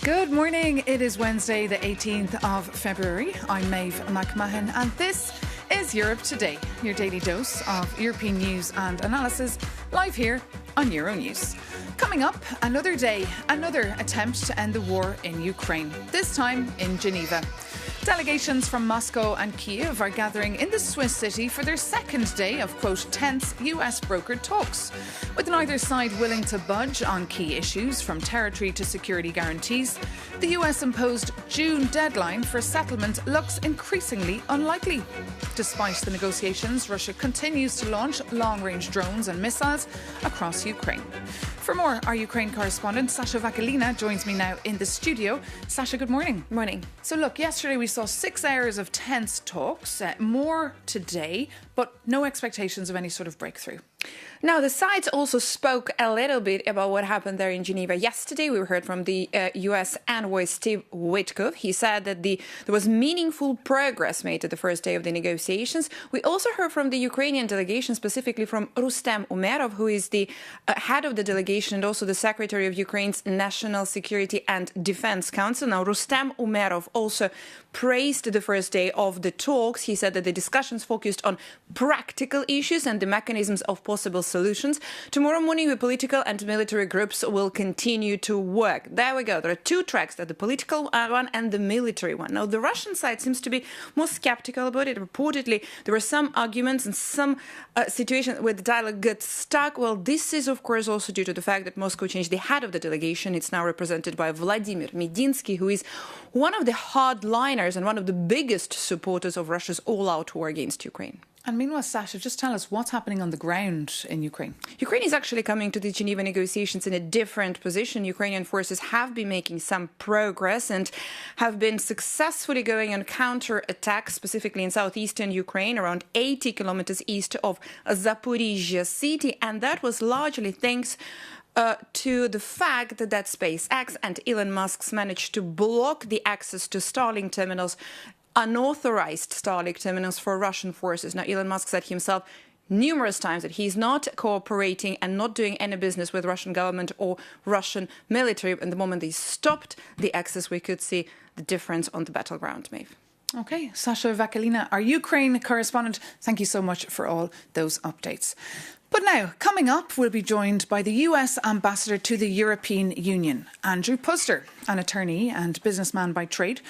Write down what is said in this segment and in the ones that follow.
Good morning. It is Wednesday, the 18th of February. I'm Maeve McMahon, and this is Europe Today, your daily dose of European news and analysis, live here on Euronews. Coming up, another day, another attempt to end the war in Ukraine, this time in Geneva. Delegations from Moscow and Kyiv are gathering in the Swiss city for their second day of, quote, tense US-brokered talks, with neither side willing to budge on key issues from territory to security guarantees. The US-imposed June deadline for settlement looks increasingly unlikely. Despite the negotiations, Russia continues to launch long-range drones and missiles across Ukraine. For more, our Ukraine correspondent, Sasha Vakalina, joins me now in the studio. Sasha, good morning. Morning. So look, yesterday we saw 6 hours of tense talks, more today, but no expectations of any sort of breakthrough. Now, the sides also spoke a little bit about what happened there in Geneva yesterday. We heard from the US envoy Steve Witkoff. He said that there was meaningful progress made at the first day of the negotiations. We also heard from the Ukrainian delegation, specifically from Rustem Umerov, who is the head of the delegation and also the secretary of Ukraine's National Security and Defense Council. Now, Rustem Umerov also praised the first day of the talks. He said that the discussions focused on practical issues and the mechanisms of possible solutions. Tomorrow morning, the political and military groups will continue to work. There we go. There are two tracks, the political one and the military one. Now, the Russian side seems to be more skeptical about it. Reportedly, there were some arguments and some situations where the dialogue got stuck. Well, this is, of course, also due to the fact that Moscow changed the head of the delegation. It's now represented by Vladimir Medinsky, who is one of the hardliners and one of the biggest supporters of Russia's all-out war against Ukraine. And meanwhile, Sasha, just tell us what's happening on the ground in Ukraine. Ukraine is actually coming to the Geneva negotiations in a different position. Ukrainian forces have been making some progress and have been successfully going on counter-attacks, specifically in southeastern Ukraine, around 80 kilometers east of Zaporizhzhia city. And that was largely thanks to the fact that SpaceX and Elon Musk managed to block the access to Starlink terminals, unauthorized Starlink terminals for Russian forces. Now, Elon Musk said himself numerous times that he's not cooperating and not doing any business with Russian government or Russian military. And the moment they stopped the access, we could see the difference on the battleground, Maeve. Okay, Sasha Vakalina, our Ukraine correspondent, thank you so much for all those updates. But now, coming up, we'll be joined by the US ambassador to the European Union, Andrew Puster, an attorney and businessman by trade.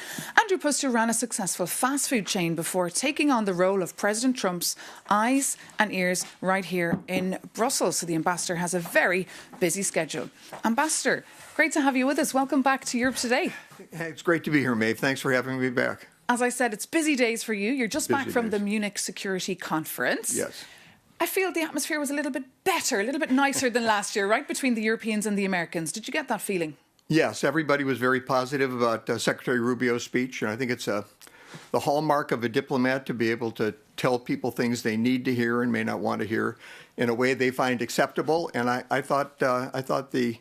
Andrew Puster ran a successful fast food chain before taking on the role of President Trump's eyes and ears right here in Brussels. So the ambassador has a very busy schedule. Ambassador, great to have you with us. Welcome back to Europe Today. Hey, it's great to be here, Maeve. Thanks for having me back. As I said, it's busy days for you. You're just back from the Munich Security Conference. Yes. I feel the atmosphere was a little bit better, a little bit nicer than last year, right, between the Europeans and the Americans. Did you get that feeling? Yes, everybody was very positive about Secretary Rubio's speech, and I think it's the hallmark of a diplomat to be able to tell people things they need to hear and may not want to hear in a way they find acceptable. And I thought the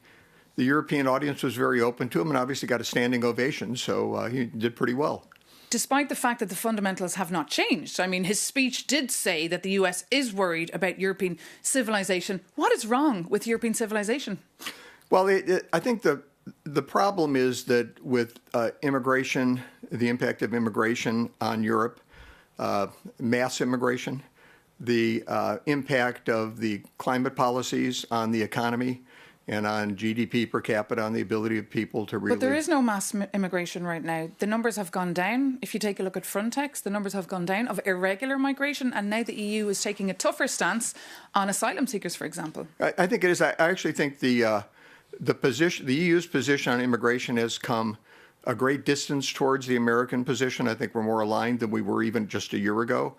European audience was very open to him and obviously got a standing ovation, so he did pretty well. Despite the fact that the fundamentals have not changed. I mean, his speech did say that the US is worried about European civilization. What is wrong with European civilization? Well, I think the problem is that with immigration, the impact of immigration on Europe, mass immigration, the impact of the climate policies on the economy, and on GDP per capita, on the ability of people to really... But there is no mass immigration right now. The numbers have gone down. If you take a look at Frontex, the numbers have gone down of irregular migration, and now the EU is taking a tougher stance on asylum seekers, for example. I think it is. I actually think the EU's position on immigration has come a great distance towards the American position. I think we're more aligned than we were even just a year ago.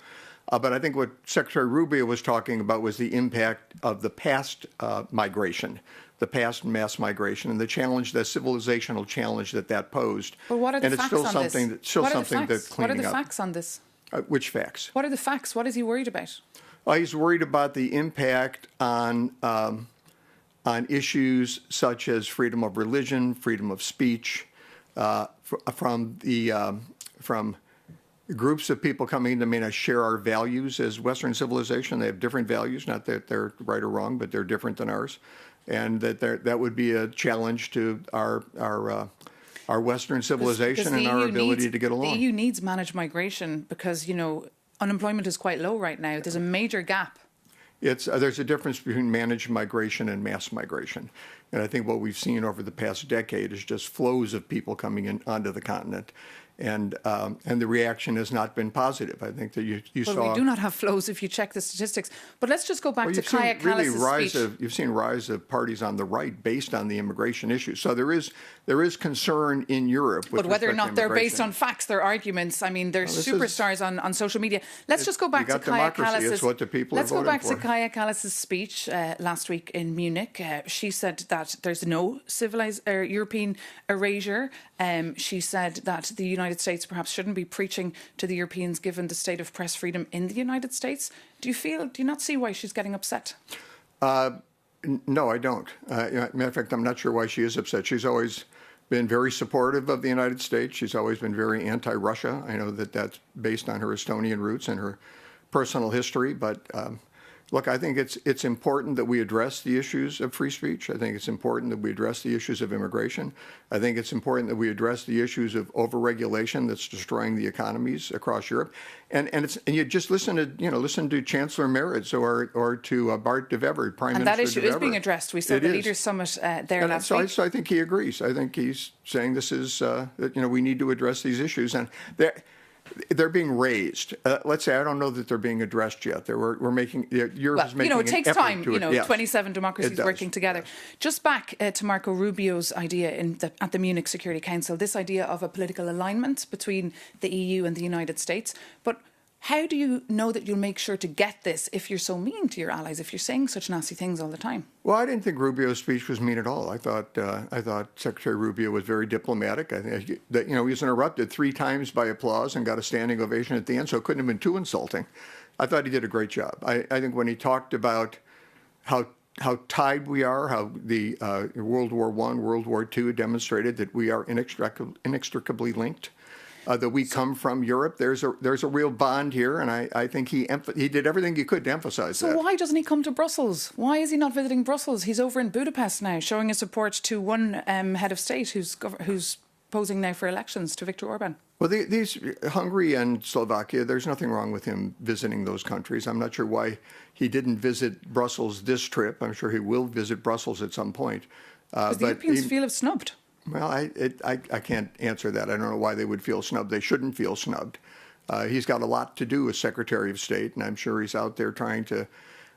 But I think what Secretary Rubio was talking about was the impact of the past migration, the past mass migration, and the challenge, the civilizational challenge that posed. But what are the facts on this? And it's still something that's cleaning up. What are the facts on this? Which facts? What are the facts? What is he worried about? He's worried about the impact on issues such as freedom of religion, freedom of speech, from groups of people coming in that may not share our values as Western civilization. They have different values, not that they're right or wrong, but they're different than ours. And that would be a challenge to our our Western civilization Because and our ability to get along. The EU needs managed migration because, unemployment is quite low right now. There's a major gap. There's a difference between managed migration and mass migration. And I think what we've seen over the past decade is just flows of people coming in onto the continent. And the reaction has not been positive. I think that you saw. Well, we do not have flows if you check the statistics. But let's just go back to Kaya Kallas' speech. You've seen rise of parties on the right based on the immigration issue. So there is concern in Europe. But whether or not they're based on facts, their arguments. I mean, they're superstars on social media. Let's just go back to Kaya Kallas'. It's what the people are voting for. Let's go back to Kaya Kallas' speech last week in Munich. She said that there's no civilized European erasure. She said that the United States perhaps shouldn't be preaching to the Europeans given the state of press freedom in the United States. Do you not see why she's getting upset? No, I don't. Matter of fact, I'm not sure why she is upset. She's always been very supportive of the United States. She's always been very anti-Russia. I know that that's based on her Estonian roots and her personal history, but look, I think it's important that we address the issues of free speech. I think it's important that we address the issues of immigration. I think it's important that we address the issues of overregulation that's destroying the economies across Europe. And you just listen to Chancellor Merz or to Bart de Wever, Prime Minister de Wever. And that issue is being addressed. We saw the Leaders' Summit there last week. So I think he agrees. I think he's saying this is that we need to address these issues, and they're being raised. Let's say I don't know that they're being addressed yet. Europe is making it takes time. 27 democracies It working together. Just back to Marco Rubio's idea at the Munich Security Council, this idea of a political alignment between the EU and the United States. But how do you know that you'll make sure to get this if you're so mean to your allies, if you're saying such nasty things all the time? Well, I didn't think Rubio's speech was mean at all. I thought Secretary Rubio was very diplomatic. I think that he was interrupted 3 times by applause and got a standing ovation at the end, so it couldn't have been too insulting. I thought he did a great job. I think when he talked about how tied we are, how the World War I, World War II demonstrated that we are inextricably linked. That we come from Europe. There's a real bond here, and I think he did everything he could to emphasize that. So why doesn't he come to Brussels? Why is he not visiting Brussels? He's over in Budapest now, showing his support to one head of state who's posing now for elections, to Viktor Orban. Well, these Hungary and Slovakia, there's nothing wrong with him visiting those countries. I'm not sure why he didn't visit Brussels this trip. I'm sure he will visit Brussels at some point. Because the Europeans feel snubbed. Well, I can't answer that. I don't know why they would feel snubbed. They shouldn't feel snubbed. He's got a lot to do as Secretary of State, and I'm sure he's out there trying to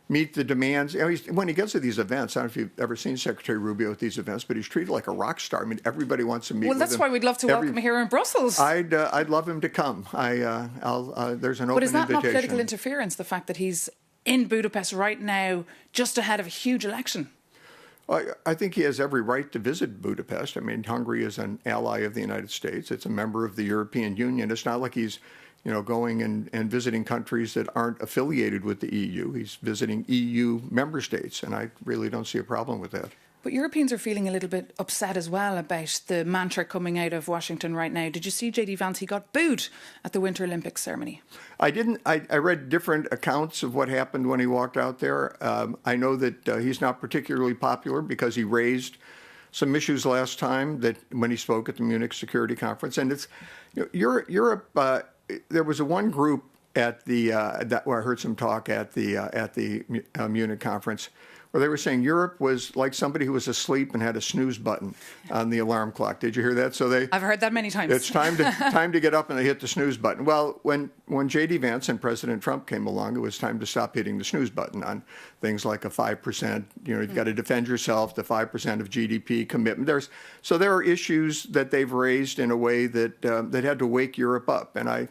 meet the demands. When he gets to these events, I don't know if you've ever seen Secretary Rubio at these events, but he's treated like a rock star. I mean, everybody wants to meet with him. Well, that's why we'd love to welcome him here in Brussels. I'd love him to come. There's an open invitation. But is that not political interference, the fact that he's in Budapest right now, just ahead of a huge election? I think he has every right to visit Budapest. I mean, Hungary is an ally of the United States. It's a member of the European Union. It's not like he's, going and visiting countries that aren't affiliated with the EU. He's visiting EU member states, and I really don't see a problem with that. But Europeans are feeling a little bit upset as well about the mantra coming out of Washington right now. Did you see J.D. Vance? He got booed at the Winter Olympics ceremony. I didn't. I read different accounts of what happened when he walked out there. I know that he's not particularly popular because he raised some issues last time that when he spoke at the Munich Security Conference. And it's Europe. There was one group at the where I heard some talk at the Munich conference, where they were saying Europe was like somebody who was asleep and had a snooze button on the alarm clock. Did you hear that? I've heard that many times. It's time to get up and they hit the snooze button. Well, when J.D. Vance and President Trump came along, it was time to stop hitting the snooze button on things like a 5%. You've got to defend yourself, the 5% of GDP commitment. There are issues that they've raised in a way that had to wake Europe up. And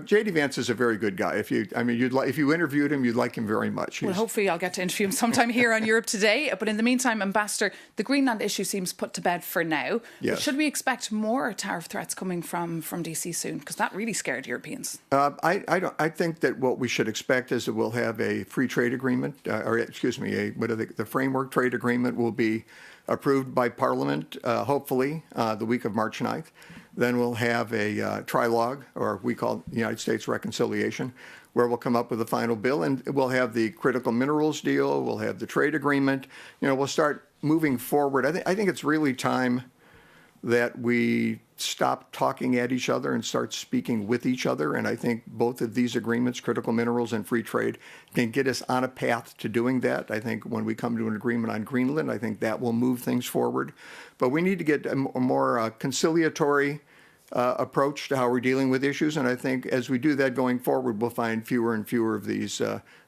J.D. Vance is a very good guy. If you interviewed him, you'd like him very much. Well, hopefully I'll get to interview him sometime here on Europe Today. But in the meantime, Ambassador, the Greenland issue seems put to bed for now. Yes. But should we expect more tariff threats coming from DC soon? Because that really scared Europeans. I think that what we should expect is that we'll have a free trade agreement, the framework trade agreement will be approved by Parliament, hopefully, the week of March 9th. Then we'll have a trilogue, or we call it the United States reconciliation, where we'll come up with a final bill, and we'll have the critical minerals deal, we'll have the trade agreement. We'll start moving forward. I think it's really time that we stop talking at each other and start speaking with each other. And I think both of these agreements, critical minerals and free trade, can get us on a path to doing that. I think when we come to an agreement on Greenland, I think that will move things forward. But we need to get a more conciliatory approach to how we're dealing with issues. And I think as we do that going forward, we'll find fewer and fewer of these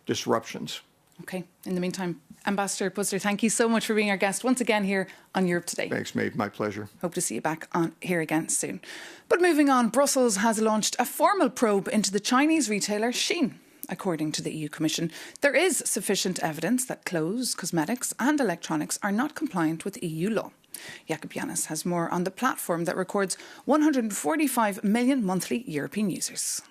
disruptions. Okay. In the meantime, Ambassador Puster, thank you so much for being our guest once again here on Europe Today. Thanks, Maeve. My pleasure. Hope to see you back on here again soon. But moving on, Brussels has launched a formal probe into the Chinese retailer Shein. According to the EU Commission, there is sufficient evidence that clothes, cosmetics and electronics are not compliant with EU law. Jakub Janis has more on the platform that records 145 million monthly European users.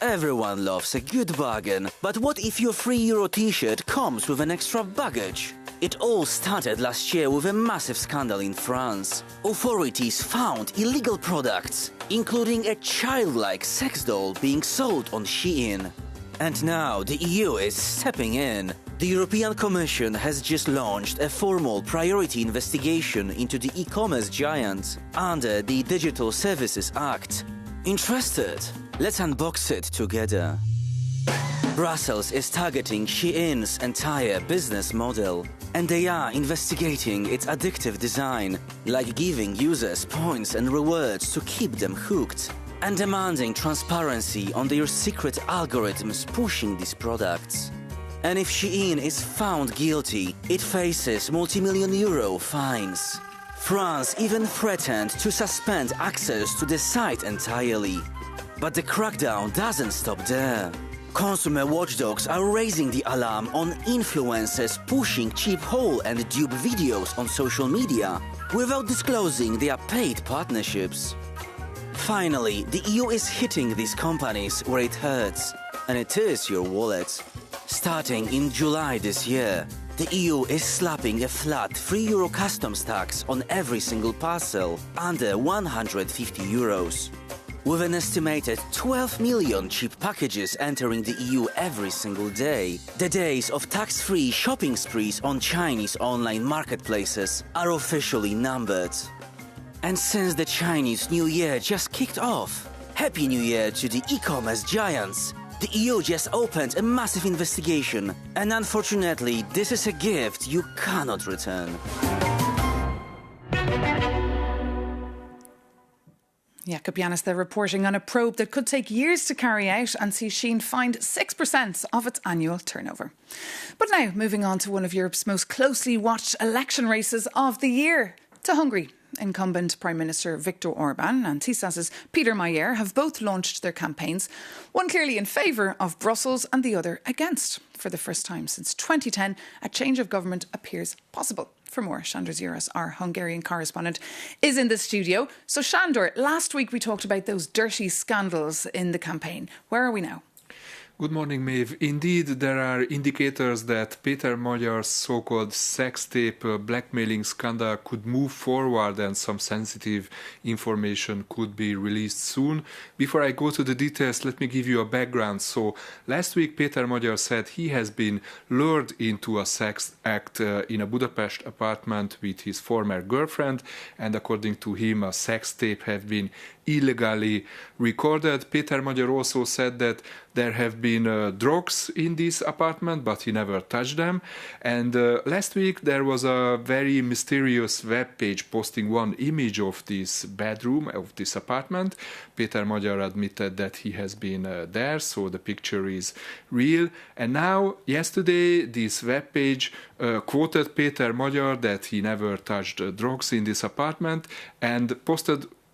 Everyone loves a good bargain, but what if your €3 t-shirt comes with an extra baggage? It all started last year with a massive scandal in France. Authorities found illegal products, including a childlike sex doll being sold on Shein. And now the EU is stepping in. The European Commission has just launched a formal priority investigation into the e-commerce giant under the Digital Services Act. Interested? Let's unbox it together. Brussels is targeting Shein's entire business model, and they are investigating its addictive design, like giving users points and rewards to keep them hooked, and demanding transparency on their secret algorithms pushing these products. And if Shein is found guilty, it faces multi-million euro fines. France even threatened to suspend access to the site entirely. But the crackdown doesn't stop there. Consumer watchdogs are raising the alarm on influencers pushing cheap haul and dupe videos on social media without disclosing their paid partnerships. Finally, the EU is hitting these companies where it hurts, and it is your wallet. Starting in July this year, the EU is slapping a flat €3 customs tax on every single parcel under 150 euros. With an estimated 12 million cheap packages entering the EU every single day, the days of tax-free shopping sprees on Chinese online marketplaces are officially numbered. And since the Chinese New Year just kicked off, Happy New Year to the e-commerce giants! The EU just opened a massive investigation, and unfortunately, this is a gift you cannot return. Jakub Janis there reporting on a probe that could take years to carry out and see Shein fined 6% of its annual turnover. But now, moving on to one of Europe's most closely watched election races of the year, to Hungary. Incumbent Prime Minister Viktor Orban and CESE's Peter Mayer have both launched their campaigns, one clearly in favour of Brussels and the other against. For the first time since 2010, a change of government appears possible. For more, Sándor Zsiros, our Hungarian correspondent, is in the studio. So Sándor, last week we talked about those dirty scandals in the campaign. Where are we now? Good morning, Maeve. Indeed, there are indicators that Péter Magyar's so-called sex tape blackmailing scandal could move forward and some sensitive information could be released soon. Before I go to the details, let me give you a background. So, last week Péter Magyar said he has been lured into a sex act in a Budapest apartment with his former girlfriend, and according to him, a sex tape had been illegally recorded. Péter Magyar also said that there have been drugs in this apartment, but he never touched them. And last week there was a very mysterious web page posting one image of this bedroom, of this apartment. Péter Magyar admitted that he has been there, so the picture is real. And now, yesterday, this web page quoted Péter Magyar that he never touched drugs in this apartment, and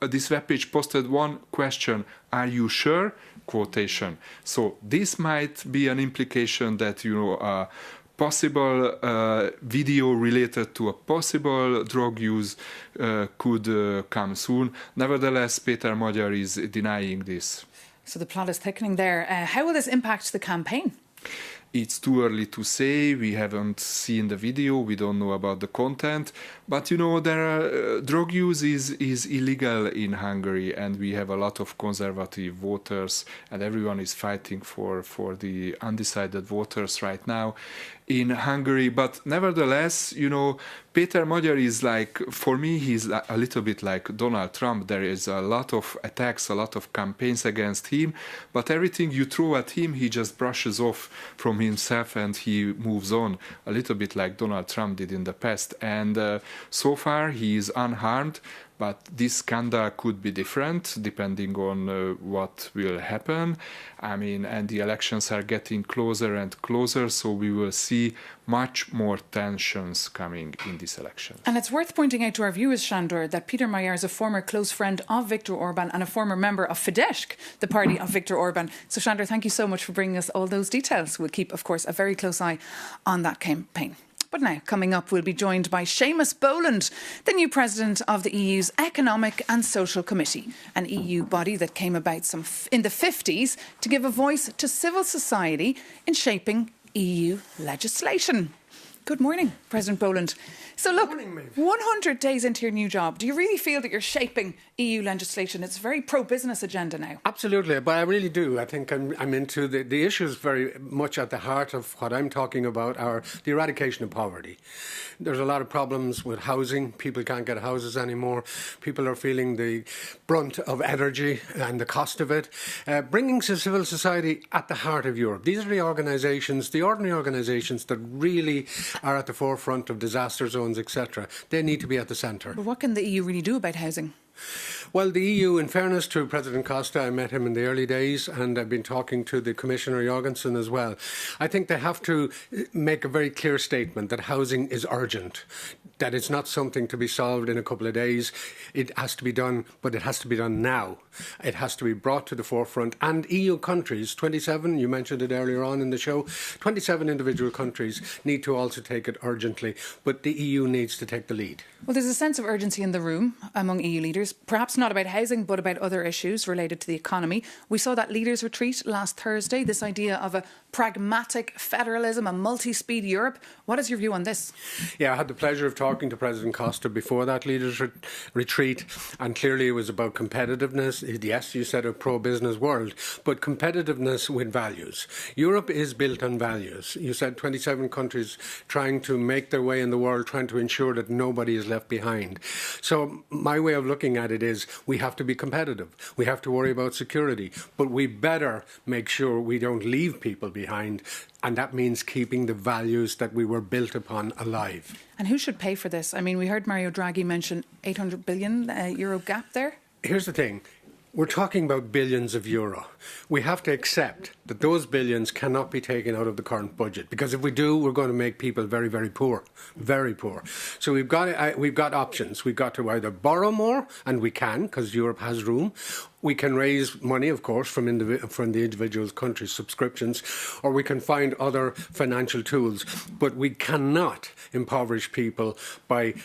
this webpage posted one question: "Are you sure?" quotation. So this might be an implication that, a possible video related to a possible drug use could come soon. Nevertheless, Péter Magyar is denying this. So the plot is thickening there. How will this impact the campaign? It's too early to say. We haven't seen the video. We don't know about the content. But there are drug use is illegal in Hungary, and we have a lot of conservative voters, and everyone is fighting for the undecided voters right now in Hungary. But nevertheless, Péter Magyar is for me, he's a little bit like Donald Trump. There is a lot of attacks, a lot of campaigns against him, but everything you throw at him, he just brushes off from himself and he moves on, a little bit like Donald Trump did in the past. And so far, he is unharmed. But this scandal could be different depending on what will happen. And the elections are getting closer and closer, so we will see much more tensions coming in this election. And it's worth pointing out to our viewers, Sándor, that Péter Magyar is a former close friend of Viktor Orbán and a former member of Fidesz, the party of Viktor Orbán. So, Sándor, thank you so much for bringing us all those details. We'll keep, of course, a very close eye on that campaign. But now, coming up, we'll be joined by Seamus Boland, the new president of the EU's Economic and Social Committee, an EU body that came about in the 50s to give a voice to civil society in shaping EU legislation. Good morning, President Boland. So look, 100 days into your new job, do you really feel that you're shaping EU legislation? It's a very pro-business agenda now. Absolutely, but I really do. I think I'm into the issues very much at the heart of what I'm talking about are the eradication of poverty. There's a lot of problems with housing. People can't get houses anymore. People are feeling the brunt of energy and the cost of it. Bringing civil society at the heart of Europe. These are the organisations, the ordinary organisations that really are at the forefront of disaster zones, etc. They need to be at the centre. But what can the EU really do about housing? Well, the EU, in fairness to President Costa, I met him in the early days and I've been talking to the Commissioner Jorgensen as well. I think they have to make a very clear statement that housing is urgent, that it's not something to be solved in a couple of days. It has to be done, but it has to be done now. It has to be brought to the forefront. And EU countries, 27, you mentioned it earlier on in the show, 27 individual countries need to also take it urgently, but the EU needs to take the lead. Well, there's a sense of urgency in the room among EU leaders, perhaps not about housing, but about other issues related to the economy. We saw that leaders' retreat last Thursday, this idea of a pragmatic federalism, a multi-speed Europe. What is your view on this? Yeah, I had the pleasure of talking to President Costa before that leaders' retreat, and clearly it was about competitiveness. Yes, you said a pro-business world, but competitiveness with values. Europe is built on values. You said 27 countries trying to make their way in the world, trying to ensure that nobody is left behind. So my way of looking at it is we have to be competitive. We have to worry about security, but we better make sure we don't leave people behind, and that means keeping the values that we were built upon alive. And who should pay for this? I mean, we heard Mario Draghi mention 800 billion euro gap there. Here's the thing. We're talking about billions of euro. We have to accept that those billions cannot be taken out of the current budget, because if we do, we're going to make people very, very poor, very poor. So we've got options. We've got to either borrow more, and we can, because Europe has room. We can raise money, of course, from the individual countries' subscriptions, or we can find other financial tools. But we cannot impoverish people by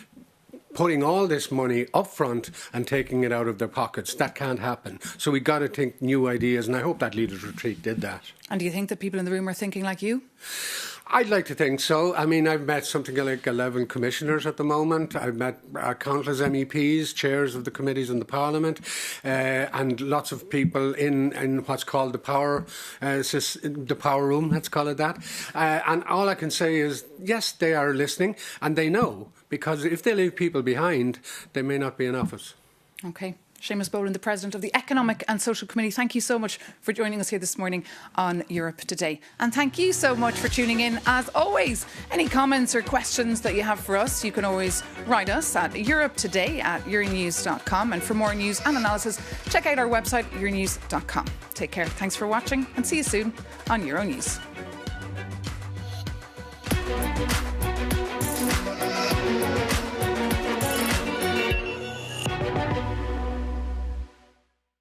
putting all this money up front and taking it out of their pockets. That can't happen. So we've got to think new ideas, and I hope that leaders' retreat did that. And do you think that people in the room are thinking like you? I'd like to think so. I mean, I've met something like 11 commissioners at the moment. I've met countless MEPs, chairs of the committees in the Parliament, and lots of people in what's called the power room, let's call it that. And all I can say is, yes, they are listening, and they know, because if they leave people behind, they may not be in office. OK. Seamus Boland, the President of the Economic and Social Committee, thank you so much for joining us here this morning on Europe Today. And thank you so much for tuning in. As always, any comments or questions that you have for us, you can always write us at europetoday@euronews.com. And for more news and analysis, check out our website, euronews.com. Take care. Thanks for watching and see you soon on Euronews.